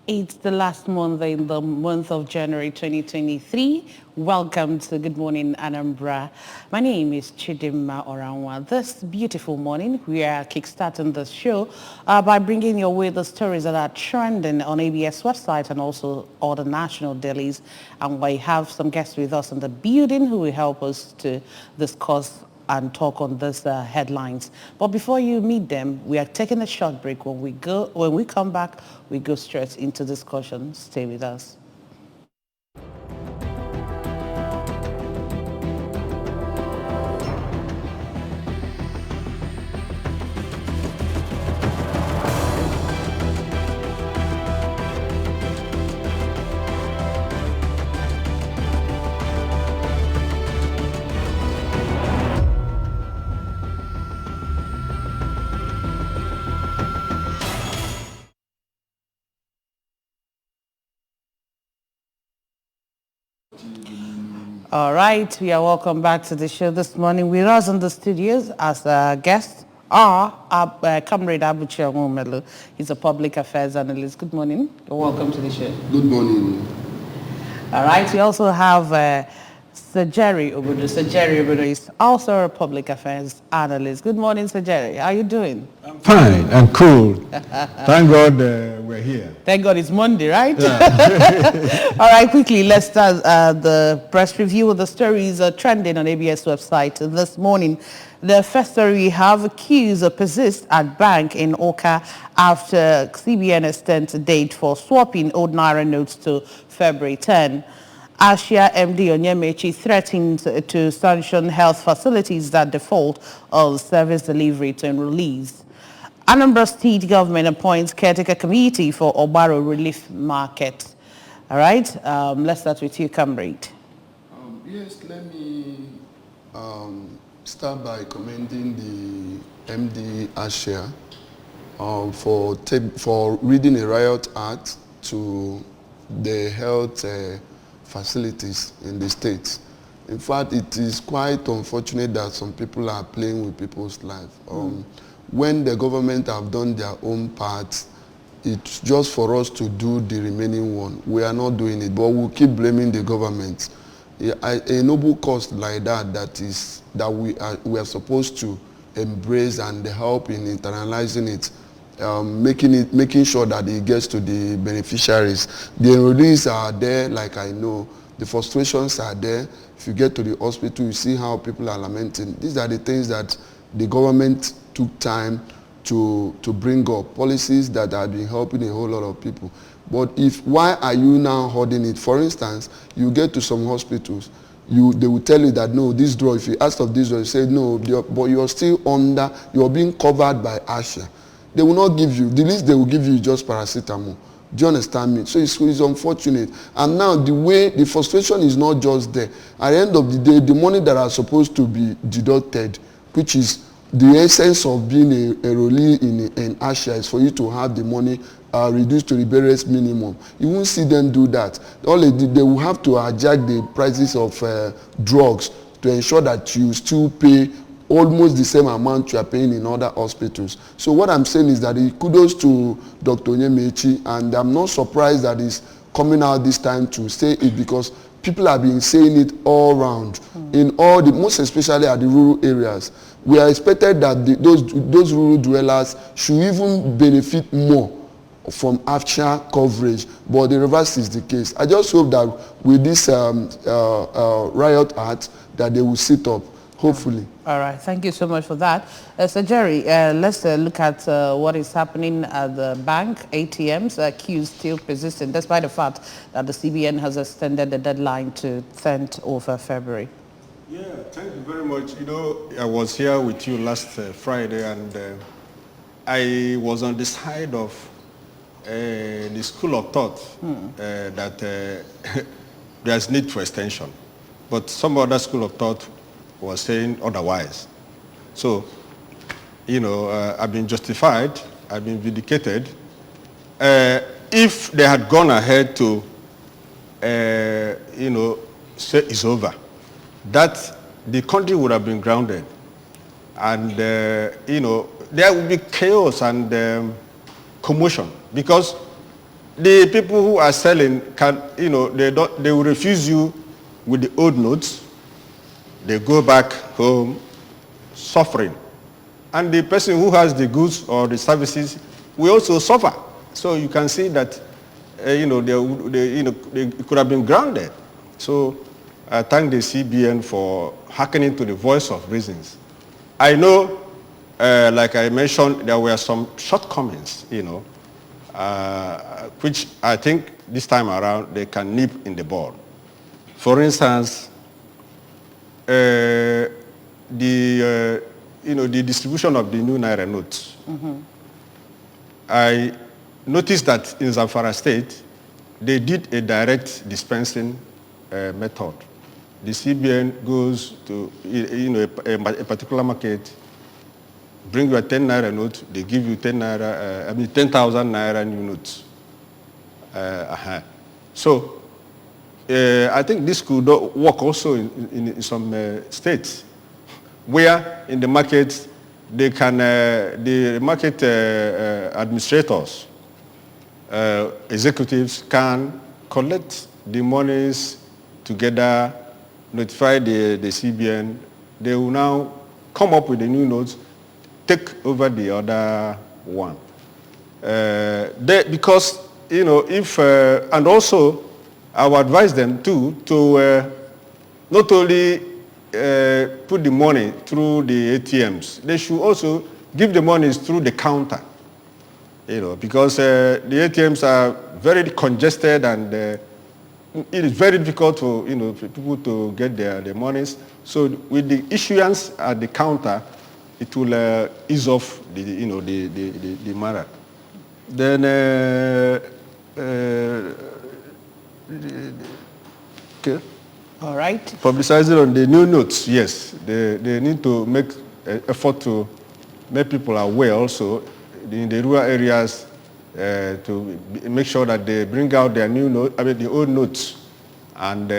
It's the last month in the month of January 2023. Welcome to Good Morning Anambra. My name is Chidimma Oranwa. This beautiful morning, we are kickstarting the show by bringing your way the stories that are trending on ABS website and also all the national dailies. And we have some guests with us in the building who will help us to discuss and talk on these headlines. But before you meet them, we are taking a short break. When we come back, we go straight into discussion. Stay with us. All right, we are welcome back to the show this morning. With us in the studios as a guest are Comrade Abuchi Omelu. He's a public affairs analyst. Good morning. You're welcome to the show. Good morning. All right, we also have Sir Jerry Obodo. Sir Jerry Obodo is also a public affairs analyst. Good morning, Sir Jerry. How are you doing? I'm fine and cool. Thank God we're here. Thank God it's Monday, right? Yeah. All right, quickly, let's start the press review of the stories trending on ABS website this morning. The first story we have: accused persist at bank in Oka after CBN extends date for swapping old Naira notes to February 10. Asia MD Onyemechi threatened to sanction health facilities that default on service delivery to release. Anambra State government appoints caretaker committee for Obaro Relief Market. All right, let's start with you, comrade. Yes, let me start by commending the MD Asia for reading a riot act to the health facilities in the state. In fact, it is quite unfortunate that some people are playing with people's life. When the government have done their own part, it's just for us to do the remaining one. We are not doing it, but we'll keep blaming the government. A noble cause like that we are supposed to embrace and help in internalizing it, making sure that it gets to the beneficiaries. The enrollees are there, like I know. The frustrations are there. If you get to the hospital, you see how people are lamenting. These are the things that the government took time to bring up, policies that have been helping a whole lot of people. But why are you now holding it? For instance, you get to some hospitals, they will tell you that no, this drug, if you ask of this drug, you say no, but you're still you're being covered by ASHA. They will not give you, the least they will give you is just paracetamol. Do you understand me? So it's unfortunate. And now the frustration is not just there. At the end of the day, the money that are supposed to be deducted, which is the essence of being a enrollee in ASHA, is for you to have the money reduced to the barest minimum. You won't see them do that. All they will have to adjust the prices of drugs to ensure that you still pay almost the same amount you are paying in other hospitals. So what I'm saying is that kudos to Dr. Onyemechi, and I'm not surprised that he's coming out this time to say it, because people have been saying it all around, in all the, most especially at the rural areas. We are expected that those rural dwellers should even benefit more from AFCHA coverage, but the reverse is the case. I just hope that with this riot act, that they will sit up, hopefully. All right, thank you so much for that. So Jerry, let's look at what is happening at the bank. ATMs queues still persistent, despite the fact that the CBN has extended the deadline to 10th of February. Yeah, thank you very much. You know, I was here with you last Friday, and I was on the side of the school of thought that there's need for extension. But some other school of thought was saying otherwise. So, you know, I've been justified, I've been vindicated. If they had gone ahead to, you know, say it's over, that the country would have been grounded. And, you know, there would be chaos and commotion, because the people who are selling can, you know, they will refuse you with the old notes. They go back home suffering. And the person who has the goods or the services will also suffer. So you can see that, you know, they could have been grounded. So I thank the CBN for hearkening to the voice of reasons. I know, like I mentioned, there were some shortcomings, you know, which I think this time around they can nip in the bud. For instance, the distribution of the new Naira notes. I noticed that in Zamfara State, they did a direct dispensing method. The CBN goes to a particular market, bring you a 10 Naira note, they give you 10,000 Naira new notes. So I think this could work also in some states, where in the market they can, the market administrators, executives can collect the monies together, notify the CBN. They will now come up with the new notes, take over the other one. Because, you know, if, and also I would advise them too to not only put the money through the ATMs, they should also give the monies through the counter, you know, because the ATMs are very congested and it is very difficult for, you know, for people to get their monies. So with the issuance at the counter, it will ease off the, you know, the matter. Then okay. All right. Publicizing on the new notes, yes. They need to make an effort to make people aware also in the rural areas to make sure that they bring out their new note, I mean the old notes, and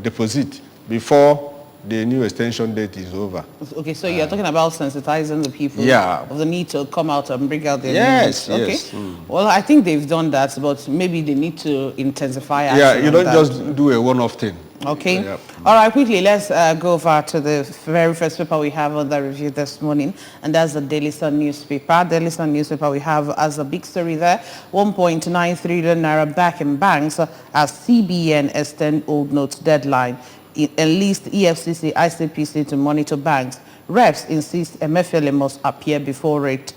deposit before the new extension date is over. Okay, so you're talking about sensitizing the people of the need to come out and bring out their yes, needs. Okay. Yes. Well, I think they've done that, but maybe they need to intensify action. Yeah, you don't that. just do a one-off thing. Okay. Yeah. All right, quickly, let's go over to the very first paper we have on the review this morning, and that's the Daily Sun newspaper. Daily Sun newspaper we have as a big story there, 1.9 trillion naira back in banks as CBN extend old notes deadline. It enlists EFCC, ICPC to monitor banks. Reps insist Emefiele must appear before it.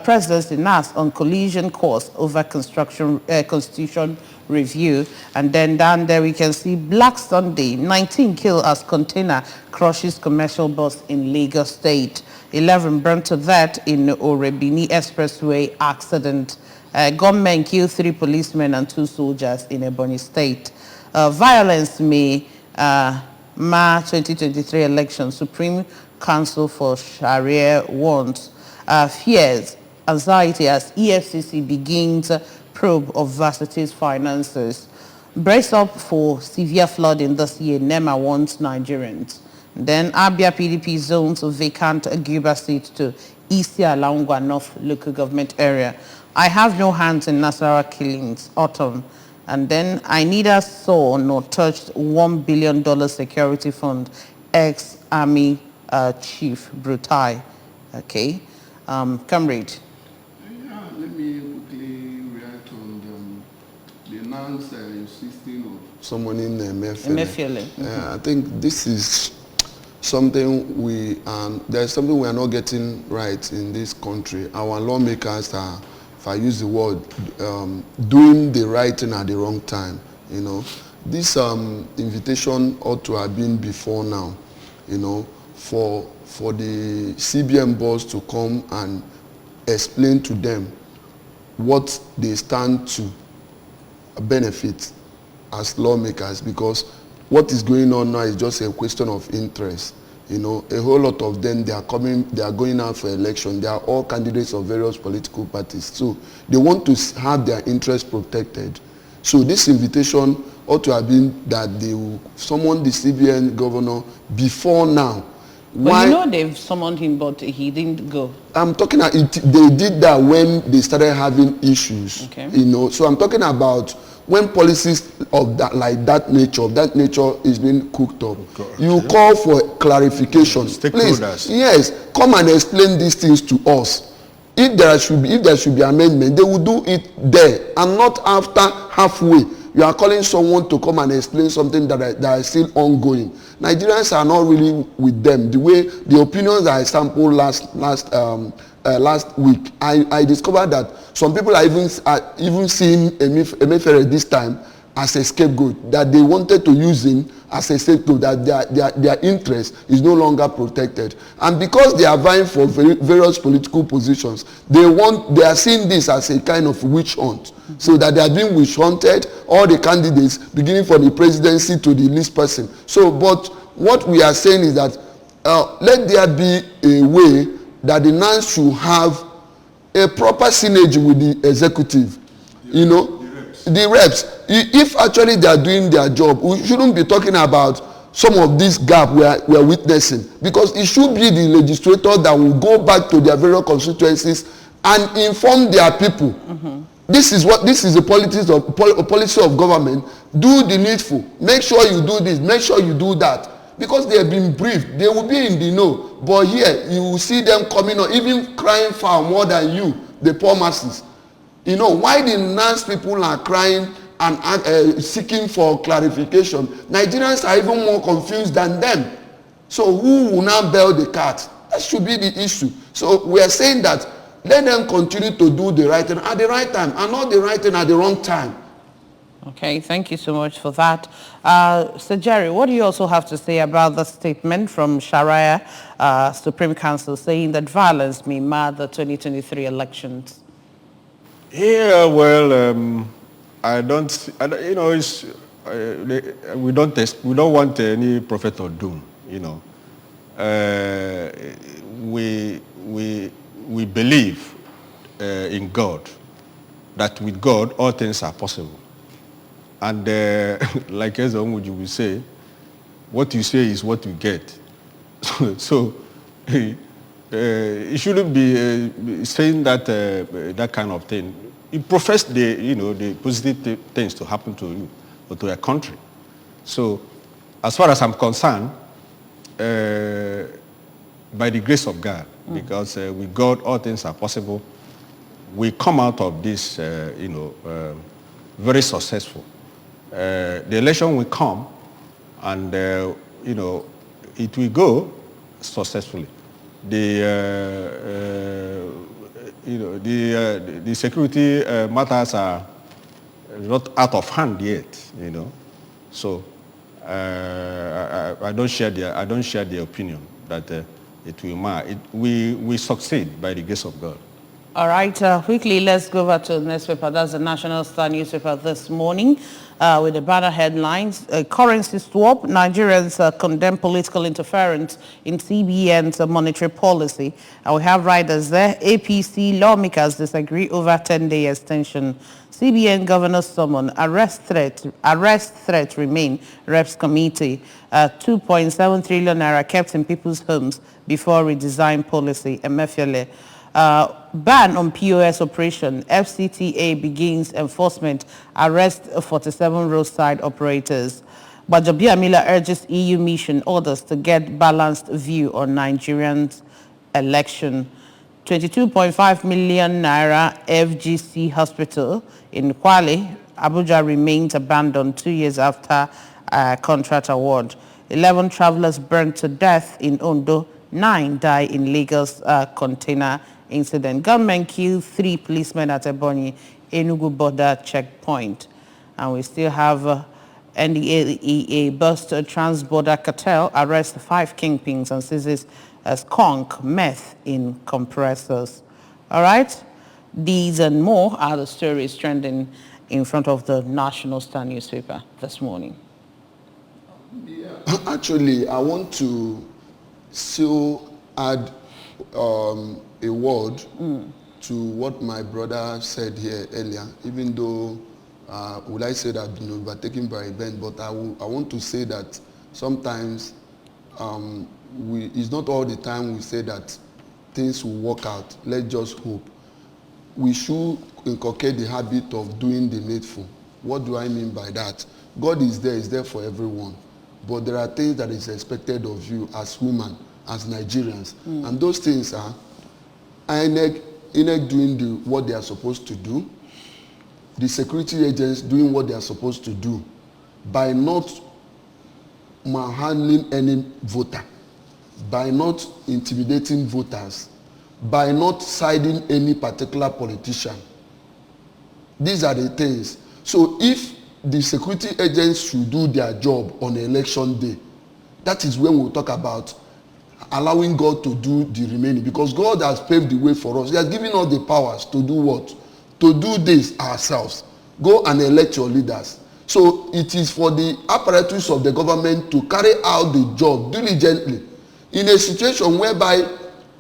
Presidency NAS on collision course over constitution review. And then down there we can see Black Sunday, 19 killed as container crushes commercial bus in Lagos State. 11 burnt to death in Orebini Expressway accident. Gunmen kill 3 policemen and 2 soldiers in Ebonyi State. Violence may March 2023 election, Supreme Council for Sharia warns. Fears, anxiety as EFCC begins probe of Varsity's finances. Brace up for severe flooding this year, NEMA warns Nigerians. Then Abia PDP zones vacant Guba seat to Isi Alangwa North local government area. I have no hands in Nasarawa killings, autumn. And then I neither saw nor touched $1 billion security fund, ex-army chief Brutai. Okay. Comrade. Yeah, let me quickly react on the NANS insisting of summoning Emefiele. I think this is something there's something we are not getting right in this country. Our lawmakers are, if I use the word, doing the right thing at the wrong time. You know, this invitation ought to have been before now. You know, for the CBN boss to come and explain to them what they stand to benefit as lawmakers, because what is going on now is just a question of interest. You know, a whole lot of them, they are going out for election. They are all candidates of various political parties. So they want to have their interests protected. So this invitation ought to have been that they will summon the CBN governor before now, But you know they've summoned him, but he didn't go. I'm talking about they did that when they started having issues. Okay. You know, so I'm talking about when policies of that nature is being cooked up. Okay. You call for clarification. Please, Stakeholders. yes, come and explain these things to us. If there should be amendment, they will do it there and not after halfway. You are calling someone to come and explain something that is still ongoing. Nigerians are not really with them. The way the opinions that I sampled last week, I discovered that some people are even seeing Emefiele this time as a scapegoat, that they wanted to use him as a scapegoat, that their interest is no longer protected. And because they are vying for various political positions, they are seeing this as a kind of witch hunt. So that they are being witch hunted, all the candidates, beginning from the presidency to the least person. So, but what we are saying is that let there be a way that the NANS should have a proper synergy with the executive. You know, the reps. If actually they are doing their job, we shouldn't be talking about some of this gap we are witnessing, because it should be the legislator that will go back to their various constituencies and inform their people. This is the policy of government. Do the needful. Make sure you do this. Make sure you do that. Because they have been briefed, they will be in the know. But here, you will see them coming on, even crying far more than you, the poor masses. You know, why the NANS people are crying and seeking for clarification, Nigerians are even more confused than them. So who will now bail the cat? That should be the issue. So we are saying that let them continue to do the right thing at the right time and not the right thing at the wrong time. Okay, thank you so much for that. Sir Jerry, what do you also have to say about the statement from Sharia Supreme Council saying that violence may mar the 2023 elections? Yeah, well, you know, it's, we don't want any prophet of doom, you know. We believe in God, that with God all things are possible. And like Ezeonwuji will say, what you say is what you get. So it shouldn't be saying that that kind of thing. You profess the positive things to happen to you or to a country. So as far as I'm concerned, by the grace of God, because with God all things are possible, we come out of this, very successful. The election will come, and it will go successfully. The security matters are not out of hand yet, you know. So I don't share their opinion that it will mar. We succeed by the grace of God. All right, quickly, let's go over to the newspaper. That's the National Star newspaper this morning with the banner headlines. Currency swap, Nigerians condemn political interference in CBN's monetary policy. And we have riders there. APC lawmakers disagree over 10-day extension. CBN governor summon, arrest threat remain, reps committee. 2.7 trillion naira kept in people's homes before redesign policy. Emefiele. Ban on POS operation. FCTA begins enforcement. Arrest 47 roadside operators. Gbajabiamila Amila urges EU mission orders to get balanced view on Nigerians' election. 22.5 million naira FGC hospital in Kwale, Abuja remains abandoned 2 years after contract award. 11 travelers burned to death in Ondo. 9 die in Lagos container incident. Government killed 3 policemen at Ebonyi Enugu border checkpoint. And we still have NDLEA bust a trans-border cartel, arrest 5 kingpins and seizes skunk meth in compressors. All right, these and more are the stories trending in front of the National Star newspaper this morning. Yeah. Actually, I want to still add a word to what my brother said here earlier, even though would I say that I've been overtaken by event, but I want to say that sometimes it's not all the time we say that things will work out. Let's just hope. We should inculcate the habit of doing the needful. What do I mean by that? God is there for everyone. But there are things that is expected of you as human, as Nigerians. And those things are INEC doing what they are supposed to do, the security agents doing what they are supposed to do by not manhandling any voter, by not intimidating voters, by not siding any particular politician. These are the things. So if the security agents should do their job on election day, that is when we'll talk about allowing God to do the remaining, because God has paved the way for us. He has given us the powers to do what? To do this ourselves. Go and elect your leaders. So it is for the apparatus of the government to carry out the job diligently. In a situation whereby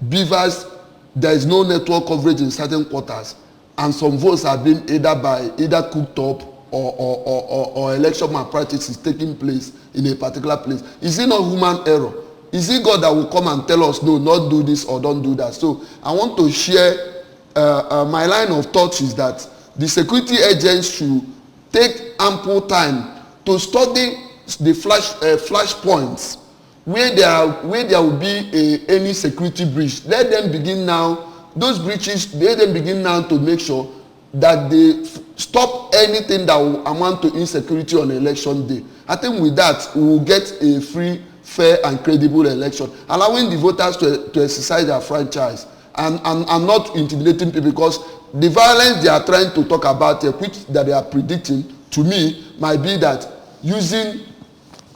beavers, there is no network coverage in certain quarters, and some votes have been either cooked up or election malpractice is taking place in a particular place. Is it not human error? Is it God that will come and tell us, no, not do this or don't do that? So I want to share my line of thought is that the security agents should take ample time to study the flash points where there will be any security breach. Let them begin now, those breaches, let them begin now to make sure that they stop anything that will amount to insecurity on election day. I think with that, we will get a free, fair and credible election, allowing the voters to exercise their franchise and not intimidating people, because the violence they are trying to talk about, which that they are predicting, to me, might be that using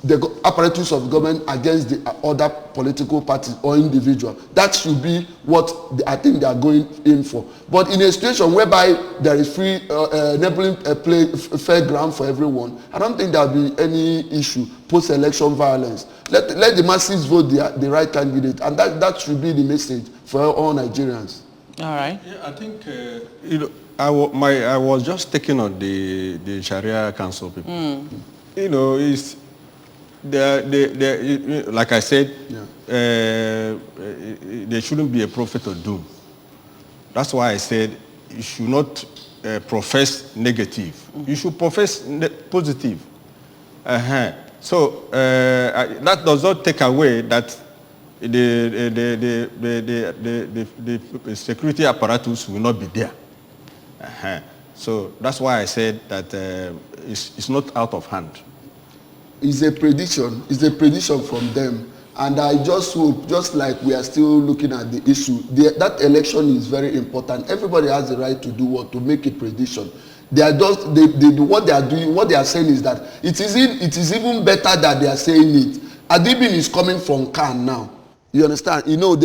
the apparatus of government against the other political parties or individual. That should be what I think they are going in for. But in a situation whereby there is free, enabling fair ground for everyone, I don't think there will be any issue post-election violence. Let the masses vote the right candidate, and that should be the message for all Nigerians. All right. Yeah, I think I was just taking on the Sharia Council people. You know, it's like I said, there shouldn't be a prophet of doom. That's why I said you should not profess negative. You should profess positive. So that does not take away that the security apparatus will not be there. So that's why I said that it's not out of hand. It's a prediction from them, and I just hope, just like we are still looking at the issue, that election is very important. Everybody has the right to do what? To make a prediction. They are just what they are doing, what they are saying is that it is even better that they are saying it. Adibin is coming from Khan now. You understand? You know,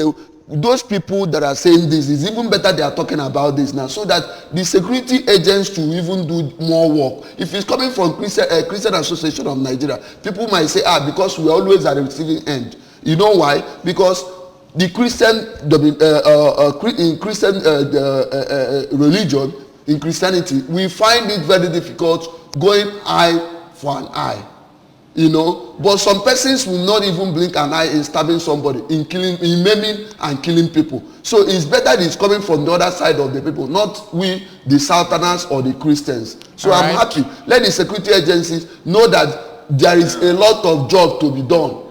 those people that are saying this, is even better they are talking about this now, so that the security agents should even do more work. If it's coming from Christian Association of Nigeria, people might say, because we are always at the receiving end. You know why? Because the religion, in Christianity, we find it very difficult going eye for an eye. You know, but some persons will not even blink an eye in stabbing somebody, in maiming and killing people. So it's better it's coming from the other side of the people, not we, the Southerners or the Christians. So I'm happy. Let the security agencies know that there is a lot of job to be done.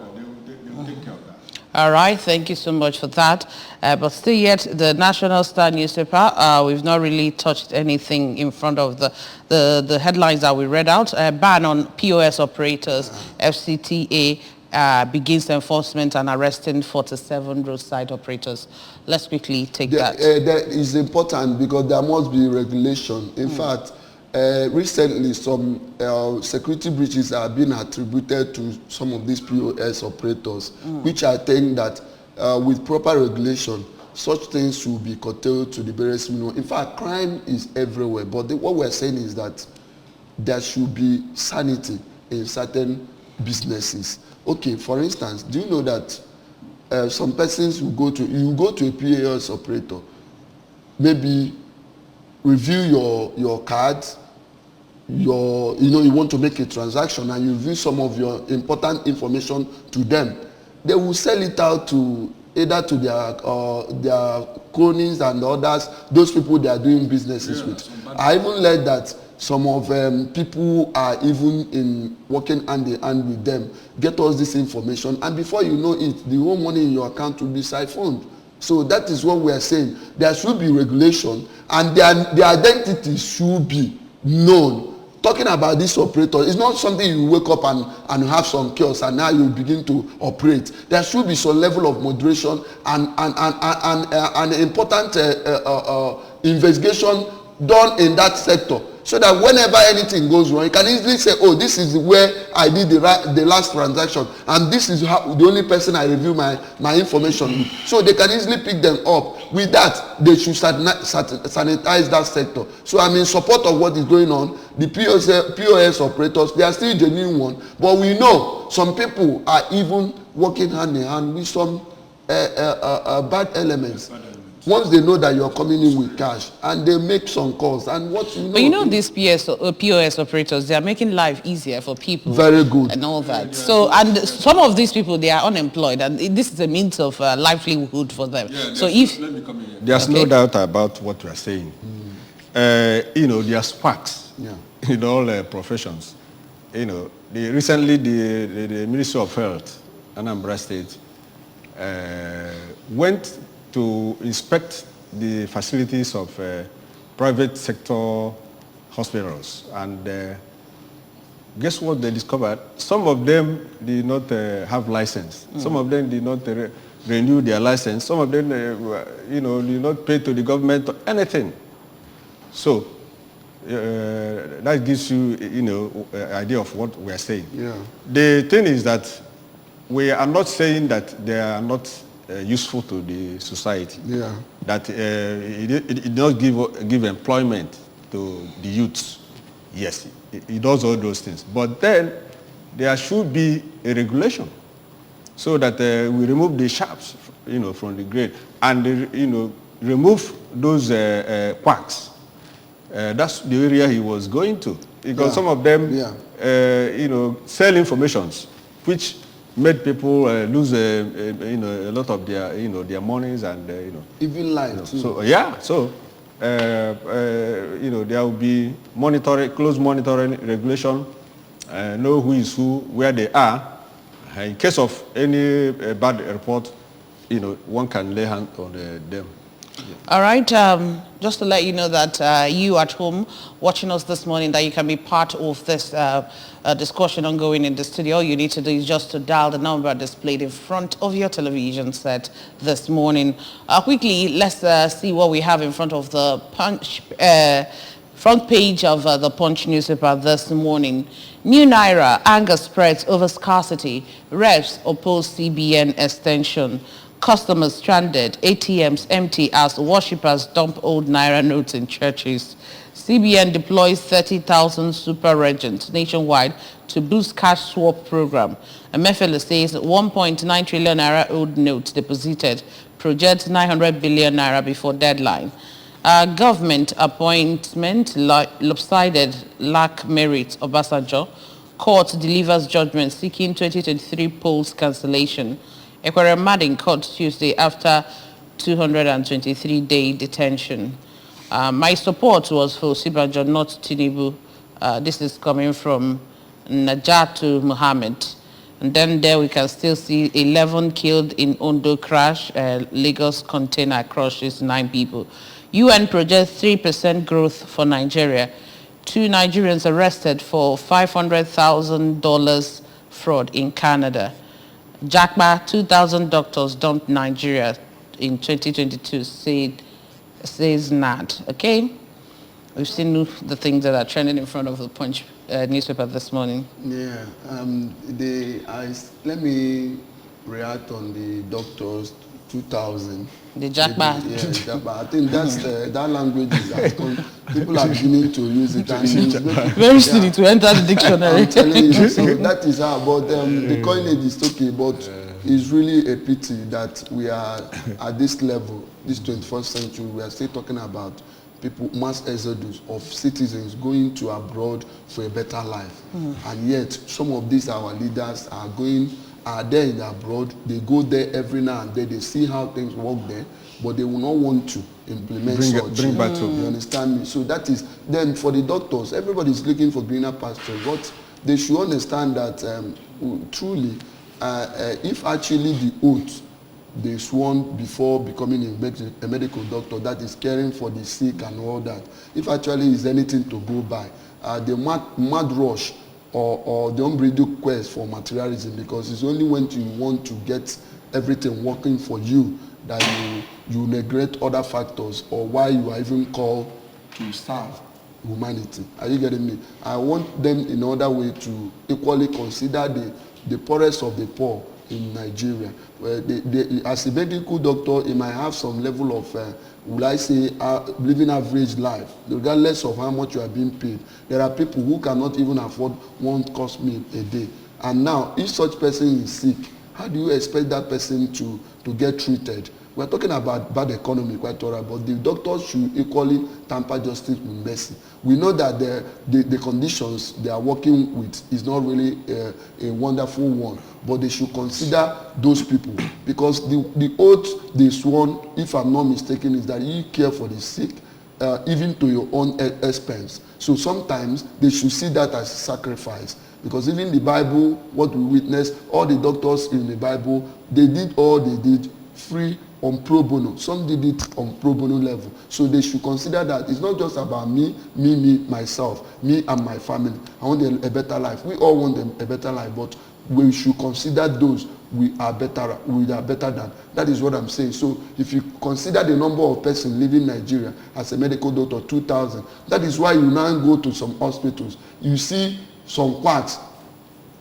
All right, thank you so much for that. But still yet, the National Star newspaper, we've not really touched anything in front of the headlines that we read out. Ban on POS operators, FCTA begins enforcement and arresting 47 roadside operators. Let's quickly take that. That is important because there must be regulation. In fact, recently some security breaches are being attributed to some of these POS operators, which I think that with proper regulation, such things should be curtailed to the various minimum. In fact, crime is everywhere, but what we're saying is that there should be sanity in certain businesses. Okay, for instance, do you know that some persons will go to a POS operator, maybe review your cards, you want to make a transaction, and you review some of your important information to them. they will sell it out to either to their cronies and others, those people they are doing businesses with. I even learned that some of people are even working hand in hand with them, get us this information, and before you know it, the whole money in your account will be siphoned. So that is what we are saying. There should be regulation, and their identity should be known. Talking about this operator, it's not something you wake up and have some chaos and now you begin to operate. There should be some level of moderation and an important investigation done in that sector, so that whenever anything goes wrong, you can easily say, oh, this is where I did the last transaction, and this is how the only person I review my information with. So they can easily pick them up. With that, they should sanitize that sector. So I'm in support of what is going on. The POS operators, they are still genuine one, but we know some people are even working hand in hand with some bad elements. Once they know that you're coming in with cash, and they make some calls, and what you know. But you know, these POS operators, they are making life easier for people. Very good. And all that. So, and some of these people, they are unemployed, and this is a means of livelihood for them. Yeah, so if let me come in. There's no doubt about what we are saying. You know, there are sparks in all professions. You know, recently the Ministry of Health, Anambra State, went to inspect the facilities of private sector hospitals, and guess what they discovered? Some of them did not have license. Some of them did not renew their license. Some of them, you know, did not pay to the government or anything. So that gives you, you know, an idea of what we are saying. Yeah. The thing is that we are not saying that they are not useful to the society. Yeah. That it does give employment to the youths. Yes, it does all those things. But then there should be a regulation so that we remove the sharps, you know, from the grade, and you know, remove those quacks. That's the area he was going to, because some of them, you know, sell informations which made people lose, you know, a lot of their, you know, their monies and, you know. Even life too. So, yeah, so, you know, there will be close monitoring regulation, know who is who, where they are. In case of any bad report, you know, one can lay hand on them. Yeah. All right, just to let you know that you at home watching us this morning, that you can be part of this discussion ongoing in the studio. All you need to do is just to dial the number displayed in front of your television set this morning. Quickly, let's see what we have in front of the front page of the Punch newspaper this morning. New Naira, anger spreads over scarcity. Reps oppose CBN extension. Customers stranded, ATMs empty as worshippers dump old Naira notes in churches. CBN deploys 30,000 super regents nationwide to boost cash swap program. Emefiele says 1.9 trillion Naira old notes deposited, projects 900 billion Naira before deadline. Government appointment lopsided, lack merit, Obasanjo. Court delivers judgment seeking 2023 polls cancellation. Ekweremadu in court Tuesday after 223-day detention. My support was for Osinbajo, not Tinubu. This is coming from Najatu Muhammad. And then there we can still see 11 killed in Ondo crash. Lagos container crushes 9 people. UN projects 3% growth for Nigeria. 2 Nigerians arrested for $500,000 fraud in Canada. Jackma, 2,000 doctors dumped Nigeria in 2022, says NAD. Okay? We've seen the things that are trending in front of the Punch newspaper this morning. Yeah. Let me react on the doctors, 2,000. The Jackma. Yeah, Jackma. I think that's that language is people are beginning to use it. And very soon it will enter the dictionary. I'm telling you, so that is how. But the coinage is okay, but it's really a pity that we are at this level, this 21st century. We are still talking about people, mass exodus of citizens going to abroad for a better life. And yet, some of these our leaders are going are there in abroad, they go there every now and then, they see how things work there, but they will not want to implement bring back to you understand me? So that is, then for the doctors, everybody is looking for greener pasture, but they should understand that truly, if actually the oath they sworn before becoming a medical doctor, that is caring for the sick and all that, if actually is anything to go by, the mad rush or the unbridled quest for materialism, because it's only when you want to get everything working for you that you neglect other factors, or why you are even called to serve humanity. Are you getting me? I want them in other way to equally consider the poorest of the poor in Nigeria. As a medical doctor, he might have some level of, will I say, living average life, regardless of how much you are being paid. There are people who cannot even afford one course meal a day. And now, if such person is sick, how do you expect that person to get treated? We're talking about bad economy, quite all right, but the doctors should equally tamper justice with mercy. We know that the conditions they are working with is not really a wonderful one, but they should consider those people, because the oath they sworn, if I'm not mistaken, is that you care for the sick, even to your own expense. So sometimes they should see that as sacrifice, because even the Bible, what we witness, all the doctors in the Bible, they did all they did free on pro bono. Some did it on pro bono level. So they should consider that it's not just about me, myself, me and my family. I want a better life. We all want a better life, but we should consider those we are better than. That is what I'm saying. So if you consider the number of persons living in Nigeria as a medical doctor, 2,000, that is why you now go to some hospitals. You see some quacks,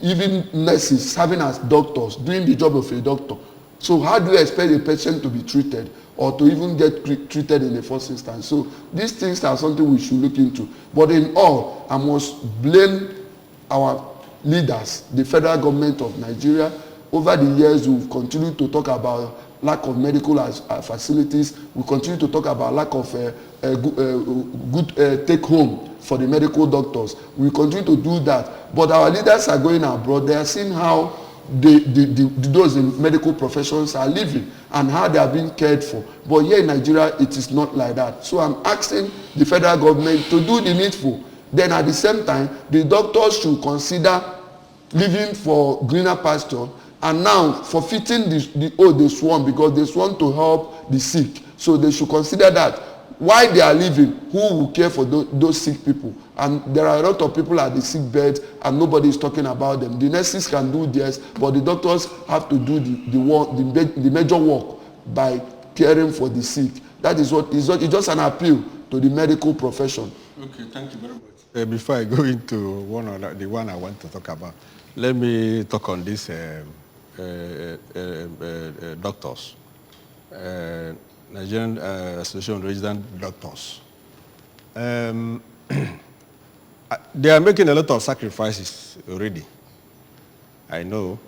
even nurses serving as doctors, doing the job of a doctor. So how do you expect a patient to be treated, or to even get treated in the first instance? So these things are something we should look into. But in all, I must blame our leaders, the federal government of Nigeria. Over the years, we've continued to talk about lack of medical facilities. We continue to talk about lack of good take home for the medical doctors. We continue to do that. But our leaders are going abroad. They are seeing how those in medical professions are living and how they are being cared for. But here in Nigeria, it is not like that. So I'm asking the federal government to do the needful. Then at the same time, the doctors should consider living for greener pasture, and now forfeiting the oath they sworn, because they sworn to help the sick. So they should consider that while they are living, who will care for those sick people? And there are a lot of people at the sick bed and nobody is talking about them. The nurses can do theirs, but the doctors have to do the major work by caring for the sick. That is what it's just an appeal to the medical profession. Okay, thank you very much. Before I go into the one I want to talk about, let me talk on this doctors. Nigerian Association of Resident Doctors. They are making a lot of sacrifices already. I know.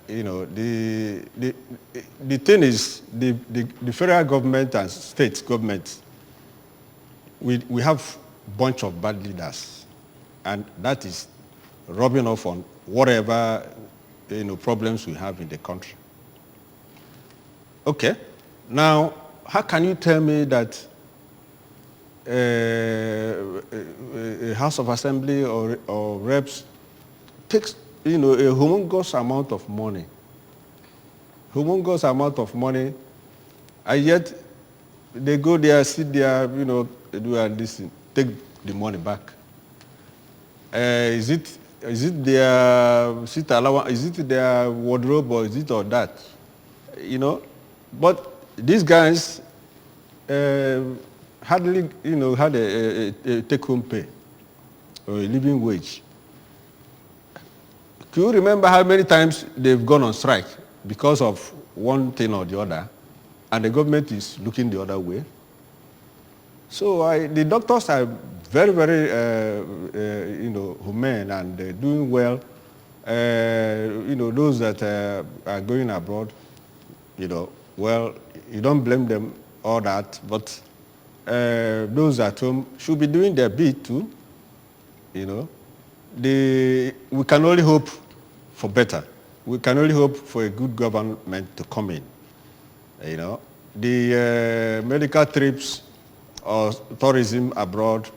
You know, the thing is, the federal government and state government, we have a bunch of bad leaders, and that is rubbing off on whatever problems we have in the country. Okay, now how can you tell me that a House of Assembly or reps takes a humongous amount of money, and yet they go there, sit there, do this, take the money back? Is it their seat allowance? Is it their wardrobe, or is it or that? But these guys hardly, had a take-home pay or a living wage. Do you remember how many times they've gone on strike because of one thing or the other, and the government is looking the other way? So the doctors are very, very, humane, and they're doing well. Those that are going abroad, well, you don't blame them, all that, but those at home should be doing their bit too. We can only hope for better. We can only hope for a good government to come in. You know, the medical trips or tourism abroad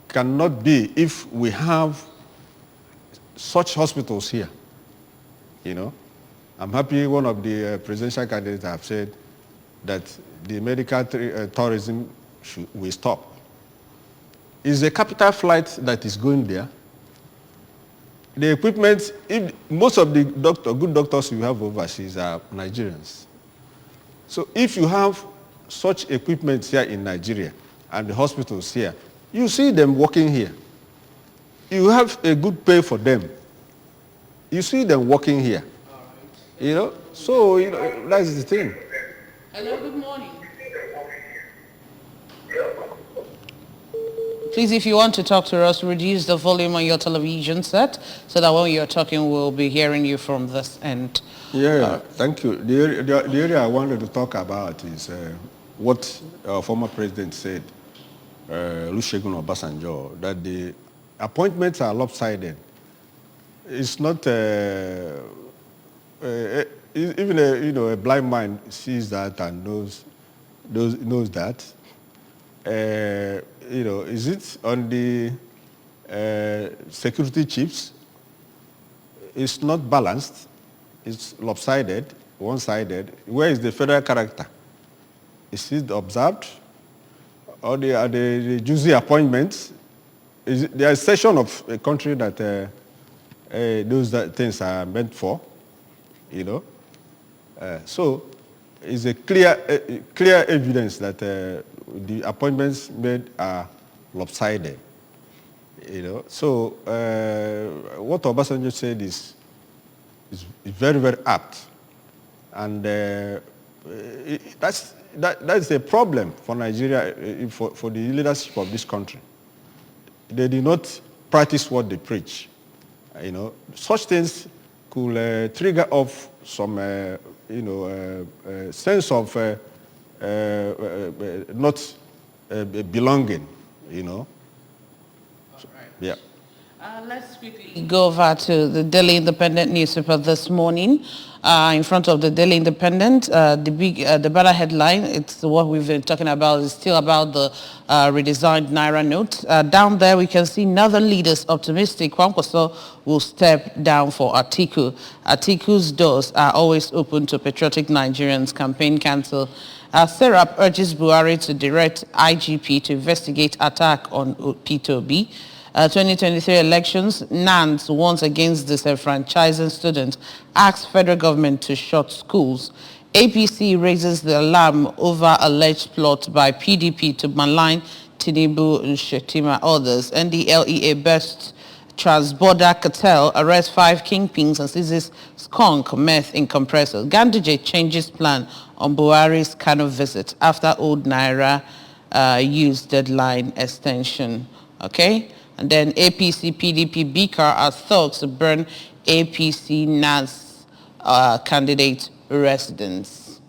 cannot be if we have such hospitals here. You know, I'm happy one of the presidential candidates have said that the medical tourism will stop. It's a capital flight that is going there. The equipment, most of the good doctors you have overseas are Nigerians. So if you have such equipment here in Nigeria and the hospitals here, you see them working here. You have a good pay for them. You see them working here. All right. You know, so you know, that's the thing. Hello, good morning. Please, if you want to talk to us, reduce the volume on your television set so that when you're talking, we'll be hearing you from this end. Yeah, thank you. The area I wanted to talk about is what our former president said, Olusegun Obasanjo, that the appointments are lopsided. It's not, even a blind man sees that and knows that. Is it on the security chiefs? It's not balanced. It's lopsided, one-sided. Where is the federal character? Is it observed? Or are the juicy appointments? There is a section of a country that those things are meant for, you know. So it's a clear evidence that the appointments made are lopsided, you know. So what Obasanjo said is very, very apt, and that's a problem for Nigeria, for the leadership of this country. They do not practice what they preach, you know. Such things could trigger off some, sense of not belonging, you know. So, yeah. Let's quickly go over to the Daily Independent newspaper this morning. In front of the Daily Independent, the banner headline, it's what we've been talking about, is still about the redesigned Naira note. Down there, we can see Northern leaders optimistic Kwankwaso will step down for Atiku. Atiku's doors are always open to patriotic Nigerians. Campaign cancel. Serap urges Buhari to direct IGP to investigate attack on P2B. 2023 elections, NANS warns against disenfranchising students, asks federal government to shut schools. APC raises the alarm over alleged plot by PDP to malign Tinubu and Shettima others. NDLEA bursts transborder cartel, arrests 5 kingpins and seizes skunk meth in compressors. Ganduje changes plan on Buhari's Kano visit after old Naira use deadline extension. Okay? And then APC, PDP, BICAR as thugs to burn APC NAS candidate residence.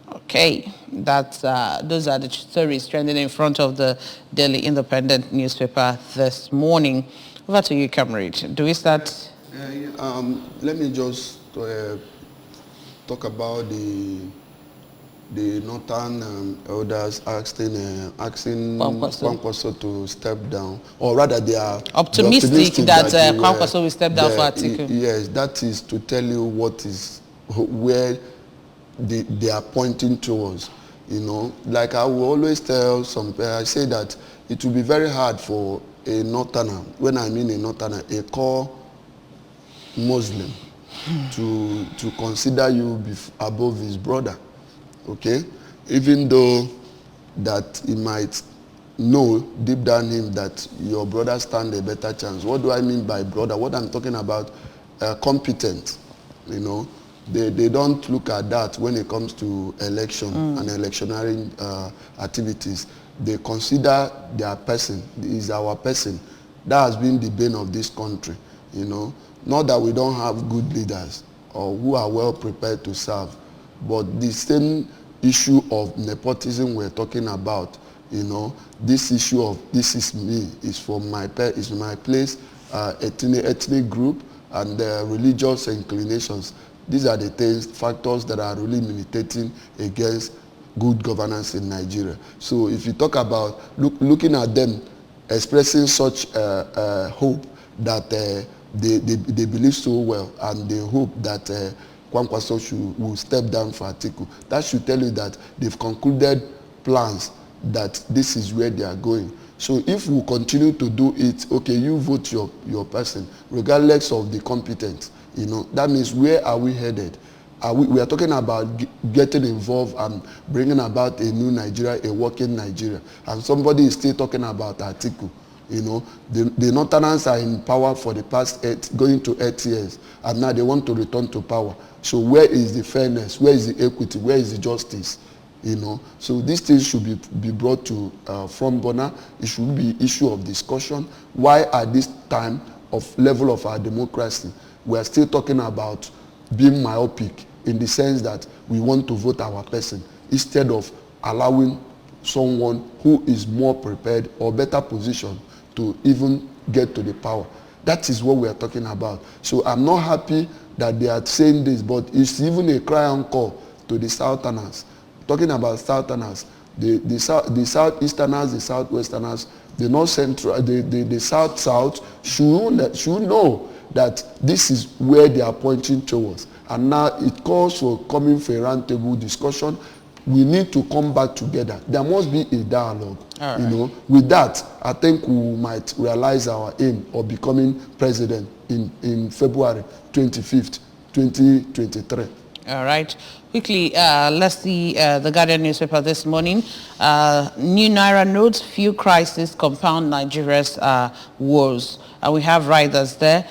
Okay, those are the stories trending in front of the Daily Independent newspaper this morning. Over to you, Comrade. Do we start? Let me just talk about the northern elders asking Kwankwaso to step down, or rather they are optimistic that Kwankwaso will step down for Atiku. Yes, that is to tell you where they are pointing towards. You know, like I will always tell I say that it will be very hard for a northerner, when I mean a northerner, a core Muslim, to consider you above his brother. Okay, even though that he might know deep down him that your brother stand a better chance. What do I mean by brother? What I'm talking about, competent. You know, they don't look at that when it comes to election and electioneering activities. They consider their person is our person. That has been the bane of this country. You know, not that we don't have good leaders or who are well prepared to serve. But the same issue of nepotism we're talking about, you know, this issue of this is me, is for my place ethnic group, and religious inclinations. These are the factors that are really militating against good governance in Nigeria. So if you talk about looking at them expressing such hope that they believe so well, and they hope that Kwankwaso will step down for Atiku, that should tell you that they've concluded plans that this is where they are going. So if we continue to do it, okay, you vote your person, regardless of the competence, you know, that means where are we headed? We are talking about getting involved and bringing about a new Nigeria, a working Nigeria. And somebody is still talking about Atiku. You know, the Northerners are in power for the past going to 8 years, and now they want to return to power. So where is the fairness? Where is the equity? Where is the justice? You know, so these things should be brought to front burner. It should be issue of discussion. Why at this time of level of our democracy, we are still talking about being myopic in the sense that we want to vote our person instead of allowing someone who is more prepared or better positioned to even get to the power. That is what we are talking about. So I'm not happy that they are saying this, but it's even a cry and call to the Southerners. Talking about Southerners, the Southeasterners, the Southwesterners, the North Central, the South should know that this is where they are pointing towards. And now it calls for coming for a roundtable discussion. We need to come back together. There must be a dialogue. Right. You know, with that, I think we might realize our aim of becoming president in February 25th, 2023. All right. Quickly, let's see the Guardian newspaper this morning. New Naira notes, fuel crisis compound Nigeria's woes. We have riders there.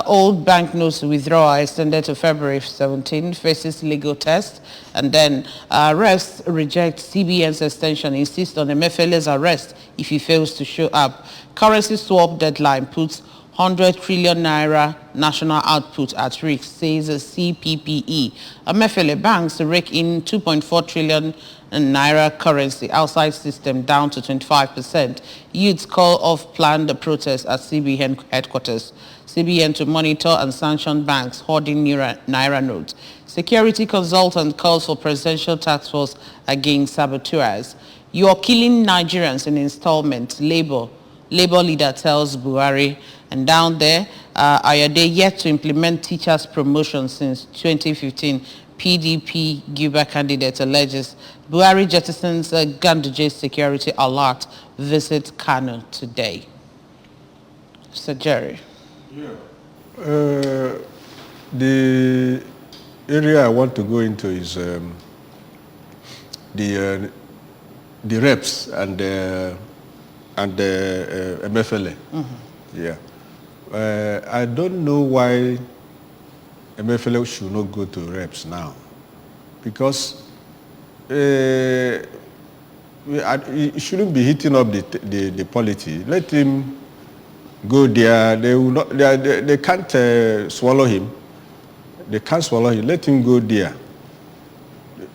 Old banknotes withdrawal extended to February 17, faces legal test. And then arrests reject CBN's extension, insist on Emefiele's arrest if he fails to show up. Currency swap deadline puts 100 trillion naira national output at risk, says CPPE. Emefiele banks rake in 2.4 trillion naira currency outside system down to 25%. Youths call off planned protests at CBN headquarters. CBN to monitor and sanction banks hoarding naira notes. Security consultant calls for presidential task force against saboteurs. You are killing Nigerians in installments, Labour leader tells Buhari. And down there, Ayode yet to implement teachers' promotion since 2015. PDP Guber candidate alleges Buhari jettisons Ganduje security alert. Visit Kano today. Sir Jerry. Yeah. The area I want to go into is the reps and Emefiele. Mm-hmm. Yeah. I don't know why Emefiele should not go to reps now, because he shouldn't be hitting up the polity. Let him go there. They will not. They can't swallow him. They can't swallow him. Let him go there.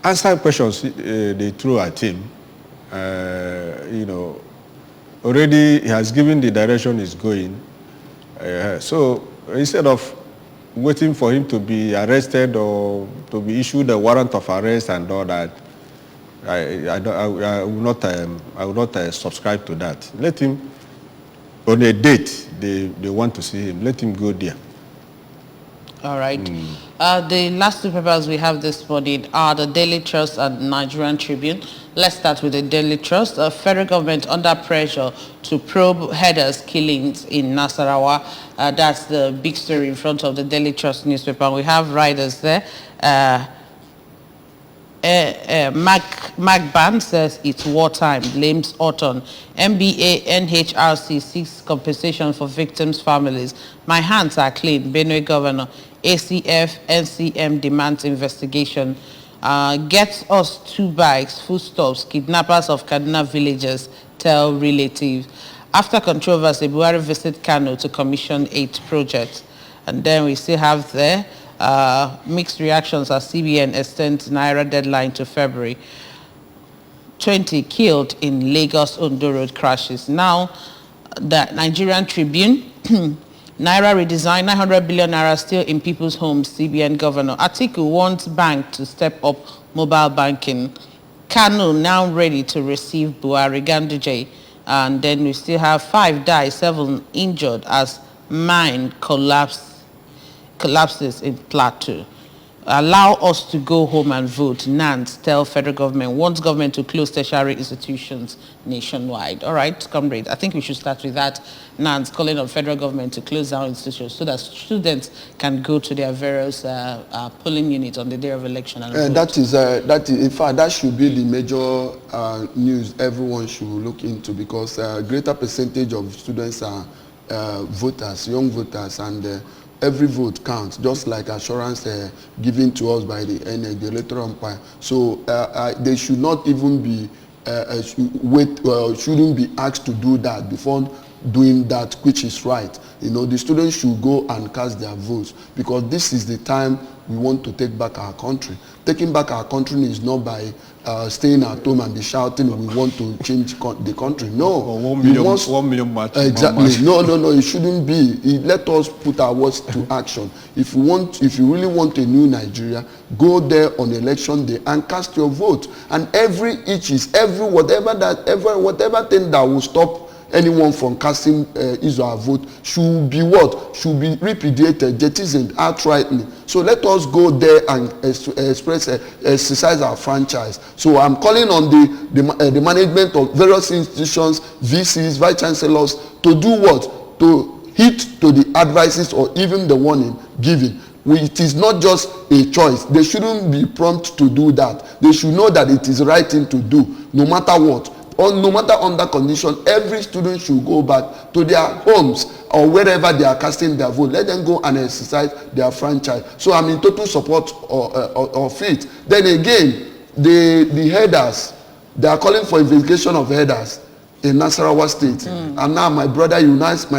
Answer questions they throw at him. You know, already he has given the direction he's going. So instead of waiting for him to be arrested or to be issued a warrant of arrest and all that, I will not subscribe to that. Let him, on a date they want to see him, let him go there. All right. The last two papers we have this morning are the Daily Trust and Nigerian Tribune. Let's start with the Daily Trust. Federal government under pressure to probe headers killings in Nasarawa. That's the big story in front of the Daily Trust newspaper. We have riders there. Magban says it's wartime, blames Orton. MBA NHRC seeks compensation for victims' families. My hands are clean, Benue Governor. ACF NCM demands investigation. Gets us 2 bikes, foodstuffs, kidnappers of Kaduna villagers tell relatives. After controversy, Buhari visit Kano to commission 8 projects. And then we still have there mixed reactions as CBN extends Naira deadline to February. 20 killed in Lagos Ondo Road crashes. Now, the Nigerian Tribune Naira redesign, 900 billion naira still in people's homes, CBN governor. Atiku wants bank to step up mobile banking. Kanu now ready to receive Buhari Ganduje. And then we still have 5 died, 7 injured as mine collapses in Plateau. Allow us to go home and vote. Nance tell federal government, wants government to close tertiary institutions nationwide. All right, comrade, I think we should start with that. Nance calling on federal government to close down institutions so that students can go to their various polling units on the day of election. And that is, in fact, that should be the major news everyone should look into, because a greater percentage of students are voters, young voters, and every vote counts, just like assurance given to us by the NEC, the electoral umpire. So they should not even be shouldn't be asked to do that before doing that which is right. You know, the students should go and cast their votes, because this is the time we want to take back our country. Taking back our country is not by staying at home and be shouting we want to change the country. No. Or 1 million march. Exactly. No, it shouldn't be. Let us put our words to action. If you really want a new Nigeria, go there on election day and cast your vote. And whatever thing that will stop anyone from casting his or her vote should be repudiated, jettisoned outrightly. So let us go there and exercise our franchise. So I'm calling on the management of various institutions, VCs, vice chancellors, to do what? To heed to the advices or even the warning given. It is not just a choice. They shouldn't be prompt to do that. They should know that it is the right thing to do, no matter what. Or no matter under condition, every student should go back to their homes or wherever they are casting their vote. Let them go and exercise their franchise. So I'm in total support of it. Then again, the headers, they are calling for investigation of headers in Nasarawa State. And now my brother, you now ask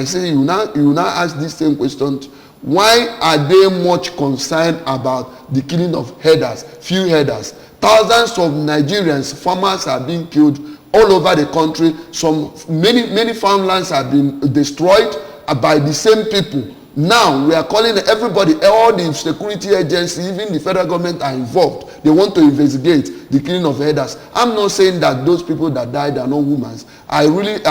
this same question. Why are they much concerned about the killing of headers, few headers? Thousands of Nigerians, farmers are being killed all over the country. Many farmlands have been destroyed by the same people. Now we are calling everybody, all the security agencies, even the federal government are involved. They want to investigate the killing of headers. I'm not saying that those people that died are not humans. I really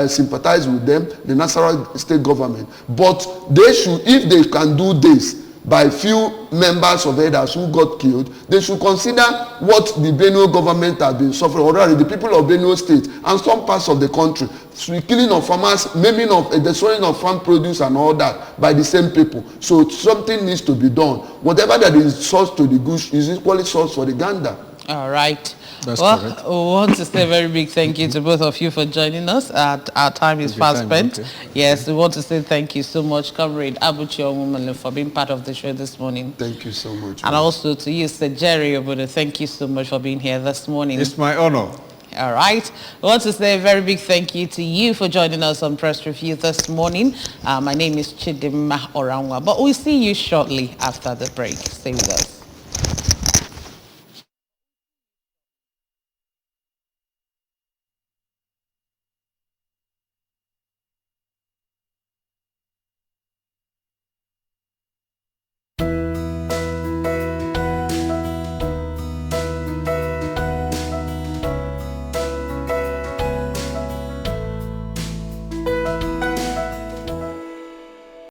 sympathize with them, the Nasarawa state government. But they should, if they can do this by few members of headers who got killed, they should consider what the Benue government has been suffering, or rather the people of Benue State and some parts of the country. So killing of farmers, maiming of destroying of farm produce and all that by the same people. So something needs to be done. Whatever that is source to the goose is equally source for the gander. All right. That's well, correct. we want to say a very big thank you to both of you for joining us. Our time is fast spent. Okay. Yes, we want to say thank you so much, Comrade Abuchi Onwumale, for being part of the show this morning. Thank you so much. And also to you, Sir Jerry Obodo, thank you so much for being here this morning. It's my honor. All right. We want to say a very big thank you to you for joining us on Press Review this morning. My name is Chidima Oranwa, but we'll see you shortly after the break. Stay with us.